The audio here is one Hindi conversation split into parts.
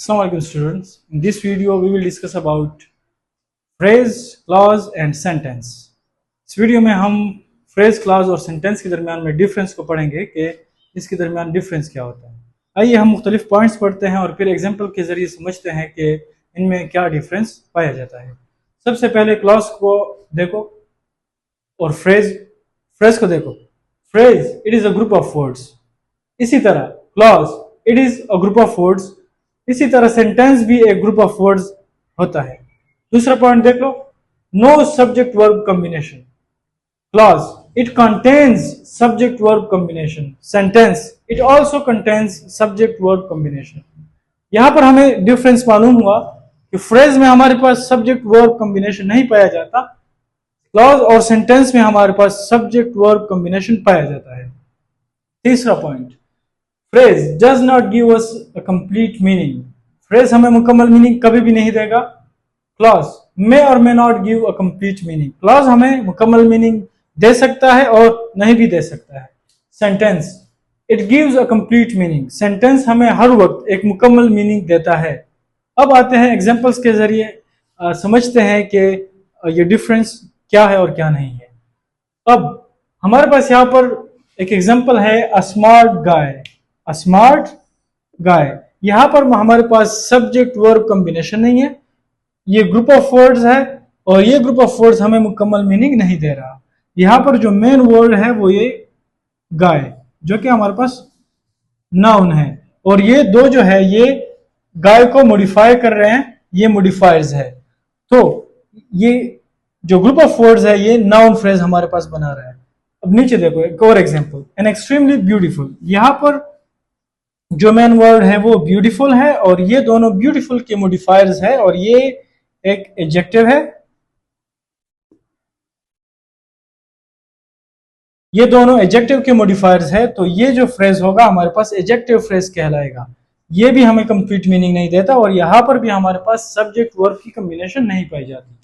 Assalamualaikum students. In this video we will discuss about phrase, clause and sentence. इस वीडियो में हम phrase, clause और sentence के दरमियान में डिफरेंस को पढ़ेंगे कि इसके दरमियान डिफरेंस क्या होता है। आइए हम मुख्तलिफ पॉइंट्स पढ़ते हैं और फिर एग्जाम्पल के जरिए समझते हैं कि इनमें क्या डिफरेंस पाया जाता है। सबसे पहले क्लॉज को देखो और फ्रेज को देखो। Phrase it is a group of words. इसी तरह clause it is a group of words. इसी तरह सेंटेंस भी एक ग्रुप ऑफ वर्ड्स होता है। दूसरा पॉइंट देख लो, no subject verb combination. Clause it contains subject verb combination. Sentence it also contains subject verb combination. यहां पर हमें डिफरेंस मालूम हुआ कि फ्रेज में हमारे पास सब्जेक्ट वर्ब कॉम्बिनेशन नहीं पाया जाता, क्लॉज और सेंटेंस में हमारे पास सब्जेक्ट वर्ब कॉम्बिनेशन पाया जाता है। तीसरा point, phrase does not give us a complete meaning. Phrase हमें मुकम्मल मीनिंग कभी भी नहीं देगा। क्लॉज मे और may not give a complete meaning. Clause हमें मुकम्मल मीनिंग दे सकता है और नहीं भी दे सकता है। Sentence it gives a complete meaning. Sentence हमें हर वक्त एक मुकम्मल मीनिंग देता है। अब आते हैं एग्जांपल्स के जरिए समझते हैं कि ये डिफरेंस क्या है और क्या नहीं है। अब हमारे पास यहाँ पर एक एग्जांपल है a smart guy. A smart guy, यहां पर हमारे पास सब्जेक्ट वर्ब कॉम्बिनेशन नहीं है, ये ग्रुप ऑफ वर्ड्स है और ये ग्रुप ऑफ वर्ड्स हमें मुकम्मल मीनिंग नहीं दे रहा। यहां पर जो मेन वर्ड है वो ये गाय, जो कि हमारे पास नाउन है, और ये दो जो है ये गाय को मॉडिफाई कर रहे हैं, ये मॉडिफायर्स है। तो ये जो ग्रुप ऑफ वर्ड्स है ये नाउन फ्रेज हमारे पास बना रहा है। अब नीचे देखो एक और एग्जांपल, एन एक्सट्रीमली ब्यूटीफुल। यहां पर जो मेन वर्ड है वो ब्यूटीफुल है और ये दोनों ब्यूटीफुल के मॉडिफायर्स है और ये एक एडजेक्टिव है। ये दोनों एडजेक्टिव के मॉडिफायर्स है, तो ये जो फ्रेज होगा हमारे पास एडजेक्टिव फ्रेज कहलाएगा। ये भी हमें कंप्लीट मीनिंग नहीं देता और यहां पर भी हमारे पास सब्जेक्ट वर्ब की कॉम्बिनेशन नहीं पाई जाती।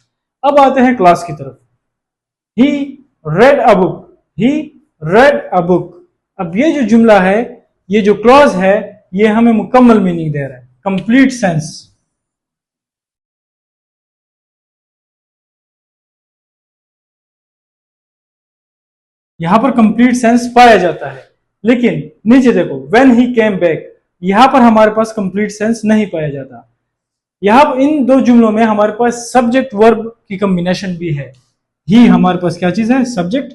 अब आते हैं क्लास की तरफ। He read a book. He read a book. अब ये जो जुमला है, ये जो क्लॉज है, ये हमें मुकम्मल मीनिंग दे रहा है, कंप्लीट सेंस। यहां पर कंप्लीट सेंस पाया जाता है। लेकिन नीचे देखो, व्हेन ही केम बैक, यहां पर हमारे पास कंप्लीट सेंस नहीं पाया जाता। यहां इन दो जुमलों में हमारे पास सब्जेक्ट वर्ब की कॉम्बिनेशन भी है। ही हमारे पास क्या चीज है, सब्जेक्ट,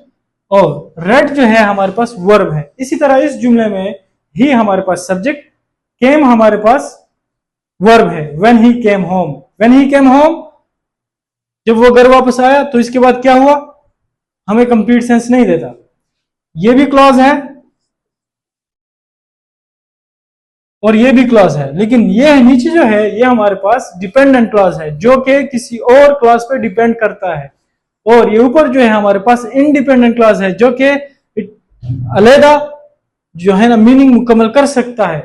और रेड जो है हमारे पास वर्ब है। इसी तरह इस जुमले में ही हमारे पास सब्जेक्ट, केम हमारे पास वर्ब है। When he came home, when he came home, जब वो घर वापस आया, तो इसके बाद क्या हुआ, हमें कंप्लीट सेंस नहीं देता। ये भी क्लॉज है और ये भी क्लॉज है, लेकिन ये नीचे जो है ये हमारे पास डिपेंडेंट क्लॉज है, जो कि किसी और क्लॉज पे डिपेंड करता है। और ये ऊपर जो है हमारे पास इंडिपेंडेंट क्लॉज है, जो कि अलहदा जो है ना मीनिंग मुकम्मल कर सकता है,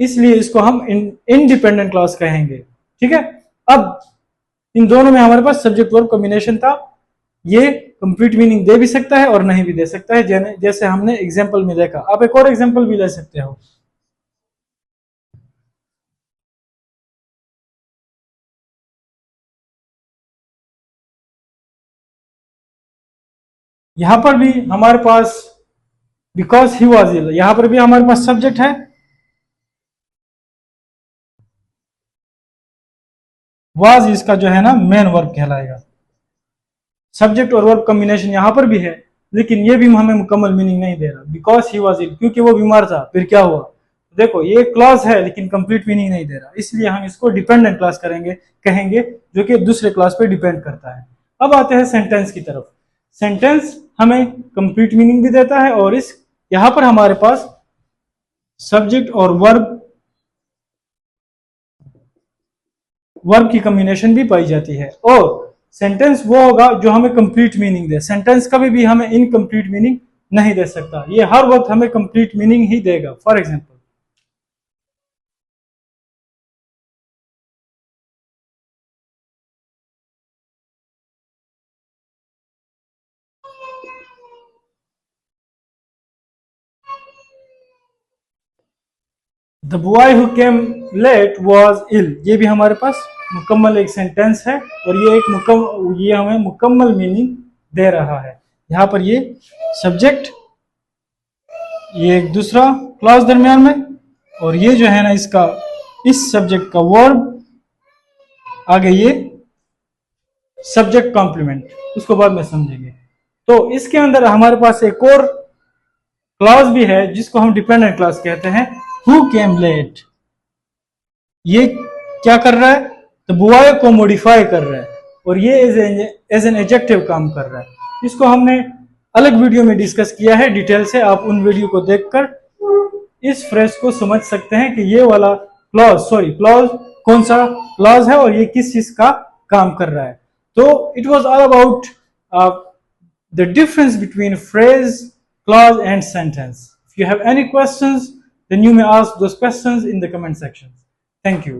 इसलिए इसको हम इनडिपेंडेंट क्लॉज कहेंगे। ठीक है। अब इन दोनों में हमारे पास सब्जेक्ट वर्ब कॉम्बिनेशन था। ये कंप्लीट मीनिंग दे भी सकता है और नहीं भी दे सकता है, जैसे हमने एग्जाम्पल में देखा। आप एक और एग्जाम्पल भी ले सकते हो। यहां पर भी हमारे पास बिकॉज ही वॉज इल, यहां पर भी हमारे पास सब्जेक्ट है, वाज इसका जो है ना मेन वर्ब कहलाएगा। सब्जेक्ट और वर्ब कॉम्बिनेशन यहां पर भी है, लेकिन ये भी हमें मुकम्मल मीनिंग नहीं दे रहा। बिकॉज ही वॉज इल, क्योंकि वो बीमार था, फिर क्या हुआ। देखो ये क्लॉज है लेकिन कंप्लीट मीनिंग नहीं दे रहा, इसलिए हम इसको डिपेंडेंट क्लास कहेंगे, जो कि दूसरे क्लास पे डिपेंड करता है। अब आते हैं सेंटेंस की तरफ। सेंटेंस हमें कंप्लीट मीनिंग भी देता है और इस यहां पर हमारे पास सब्जेक्ट और वर्ब की कॉम्बिनेशन भी पाई जाती है। और सेंटेंस वो होगा जो हमें कंप्लीट मीनिंग दे। सेंटेंस कभी भी हमें इनकम्प्लीट मीनिंग नहीं दे सकता, ये हर वक्त हमें कंप्लीट मीनिंग ही देगा। For example, the boy who came late was ill, ये भी हमारे पास मुकम्मल एक सेंटेंस है और ये ये हमें मुकम्मल मीनिंग दे रहा है। यहाँ पर ये सब्जेक्ट, ये एक दूसरा क्लॉज दरमियान में, और ये जो है ना इसका इस सब्जेक्ट का वर्ब, आगे ये सब्जेक्ट कॉम्प्लीमेंट, उसको बाद में समझेंगे। तो इसके अंदर हमारे पास एक और क्लॉज भी है जिसको हम डिपेंडेंट क्लॉज कहते हैं, हु केम लेट। ये क्या कर रहा है, तो बॉय को मॉडिफाई कर रहा है और ये एज एन एडजेक्टिव काम कर रहा है। इसको हमने अलग वीडियो में डिस्कस किया है डिटेल से, आप उन वीडियो को देखकर इस फ्रेज को समझ सकते हैं कि ये वाला क्लॉज कौन सा क्लॉज है और ये किस चीज का काम कर रहा है। तो it was all about the difference between phrase, clause and sentence. If you have any questions, then you may ask those questions in the comment section. Thank you.